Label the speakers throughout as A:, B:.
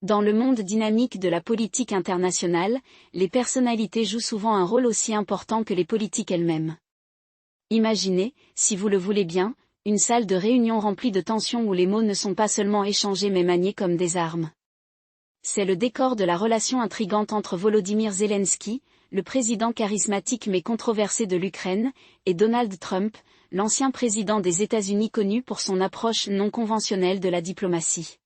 A: Dans le monde dynamique de la politique internationale, les personnalités jouent souvent un rôle aussi important que les politiques elles-mêmes. Imaginez, si vous le voulez bien, une salle de réunion remplie de tensions où les mots ne sont pas seulement échangés mais maniés comme des armes. C'est le décor de la relation intrigante entre Volodymyr Zelensky, le président charismatique mais controversé de l'Ukraine, et Donald Trump, l'ancien président des États-Unis connu pour son approche non conventionnelle de la diplomatie.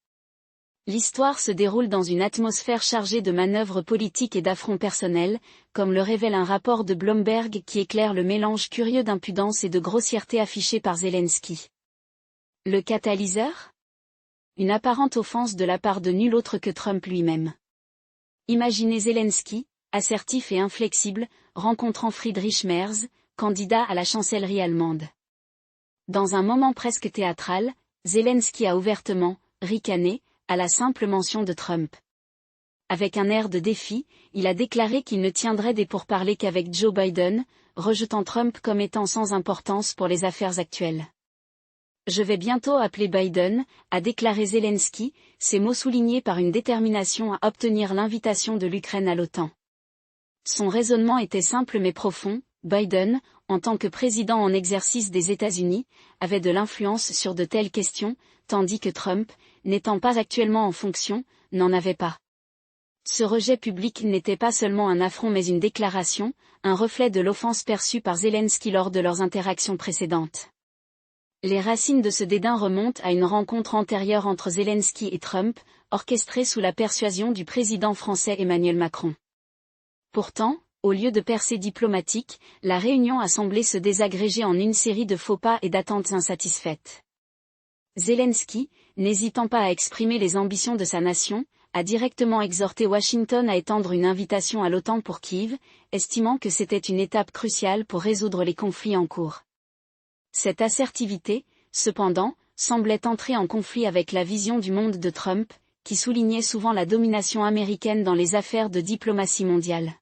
A: L'histoire se déroule dans une atmosphère chargée de manœuvres politiques et d'affronts personnels, comme le révèle un rapport de Bloomberg qui éclaire le mélange curieux d'impudence et de grossièreté affiché par Zelensky. Le catalyseur ? Une apparente offense de la part de nul autre que Trump lui-même. Imaginez Zelensky, assertif et inflexible, rencontrant Friedrich Merz, candidat à la chancellerie allemande. Dans un moment presque théâtral, Zelensky a ouvertement ricané à la simple mention de Trump. Avec un air de défi, il a déclaré qu'il ne tiendrait des pourparlers qu'avec Joe Biden, rejetant Trump comme étant sans importance pour les affaires actuelles. « Je vais bientôt appeler Biden », a déclaré Zelensky, ses mots soulignés par une détermination à obtenir l'invitation de l'Ukraine à l'OTAN. Son raisonnement était simple mais profond. Biden, en tant que président en exercice des États-Unis, avait de l'influence sur de telles questions, tandis que Trump, n'étant pas actuellement en fonction, n'en avait pas. Ce rejet public n'était pas seulement un affront mais une déclaration, un reflet de l'offense perçue par Zelensky lors de leurs interactions précédentes. Les racines de ce dédain remontent à une rencontre antérieure entre Zelensky et Trump, orchestrée sous la persuasion du président français Emmanuel Macron. Pourtant, au lieu de percées diplomatiques, la réunion a semblé se désagréger en une série de faux pas et d'attentes insatisfaites. Zelensky, n'hésitant pas à exprimer les ambitions de sa nation, a directement exhorté Washington à étendre une invitation à l'OTAN pour Kiev, estimant que c'était une étape cruciale pour résoudre les conflits en cours. Cette assertivité, cependant, semblait entrer en conflit avec la vision du monde de Trump, qui soulignait souvent la domination américaine dans les affaires de diplomatie mondiale.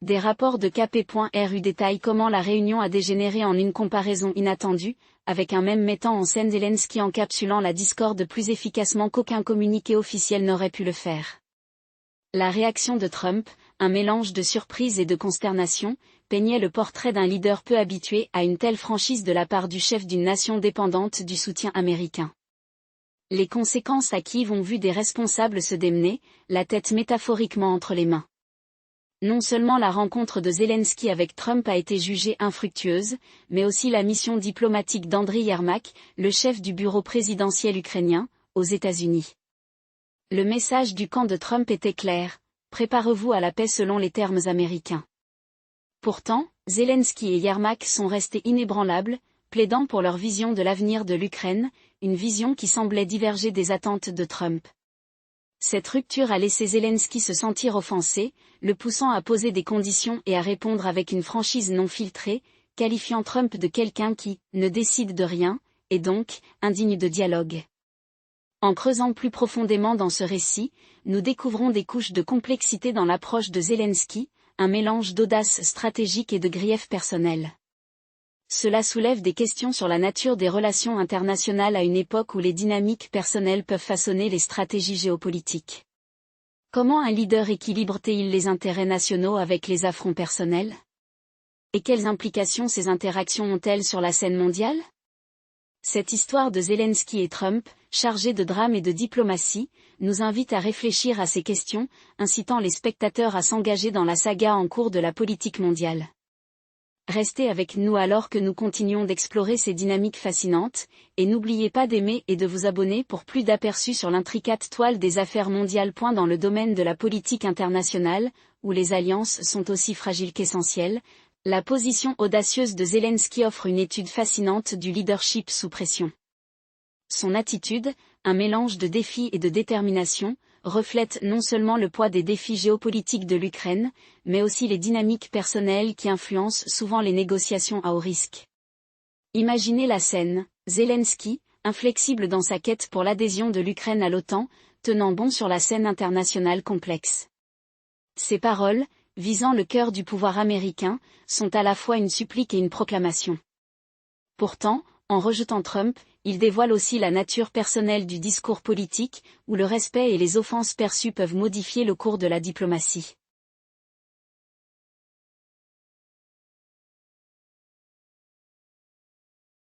A: Des rapports de KP.ru détaillent comment la réunion a dégénéré en une comparaison inattendue, avec un mème mettant en scène Zelensky encapsulant la discorde plus efficacement qu'aucun communiqué officiel n'aurait pu le faire. La réaction de Trump, un mélange de surprise et de consternation, peignait le portrait d'un leader peu habitué à une telle franchise de la part du chef d'une nation dépendante du soutien américain. Les conséquences à Kiev ont vu des responsables se démener, la tête métaphoriquement entre les mains. Non seulement la rencontre de Zelensky avec Trump a été jugée infructueuse, mais aussi la mission diplomatique d'Andriy Yermak, le chef du bureau présidentiel ukrainien, aux États-Unis. Le message du camp de Trump était clair: préparez-vous à la paix selon les termes américains. Pourtant, Zelensky et Yermak sont restés inébranlables, plaidant pour leur vision de l'avenir de l'Ukraine, une vision qui semblait diverger des attentes de Trump. Cette rupture a laissé Zelensky se sentir offensé, le poussant à poser des conditions et à répondre avec une franchise non filtrée, qualifiant Trump de quelqu'un qui ne décide de rien, et donc indigne de dialogue. En creusant plus profondément dans ce récit, nous découvrons des couches de complexité dans l'approche de Zelensky, un mélange d'audace stratégique et de grief personnel. Cela soulève des questions sur la nature des relations internationales à une époque où les dynamiques personnelles peuvent façonner les stratégies géopolitiques. Comment un leader équilibre-t-il les intérêts nationaux avec les affronts personnels ? Et quelles implications ces interactions ont-elles sur la scène mondiale ? Cette histoire de Zelensky et Trump, chargée de drame et de diplomatie, nous invite à réfléchir à ces questions, incitant les spectateurs à s'engager dans la saga en cours de la politique mondiale. Restez avec nous alors que nous continuons d'explorer ces dynamiques fascinantes, et n'oubliez pas d'aimer et de vous abonner pour plus d'aperçus sur l'intricate toile des affaires mondiales. Dans le domaine de la politique internationale, où les alliances sont aussi fragiles qu'essentielles, la position audacieuse de Zelensky offre une étude fascinante du leadership sous pression. Son attitude, un mélange de défi et de détermination, reflète non seulement le poids des défis géopolitiques de l'Ukraine, mais aussi les dynamiques personnelles qui influencent souvent les négociations à haut risque. Imaginez la scène, Zelensky, inflexible dans sa quête pour l'adhésion de l'Ukraine à l'OTAN, tenant bon sur la scène internationale complexe. Ses paroles, visant le cœur du pouvoir américain, sont à la fois une supplique et une proclamation. Pourtant, en rejetant Trump, il dévoile aussi la nature personnelle du discours politique, où le respect et les offenses perçues peuvent modifier le cours de la diplomatie.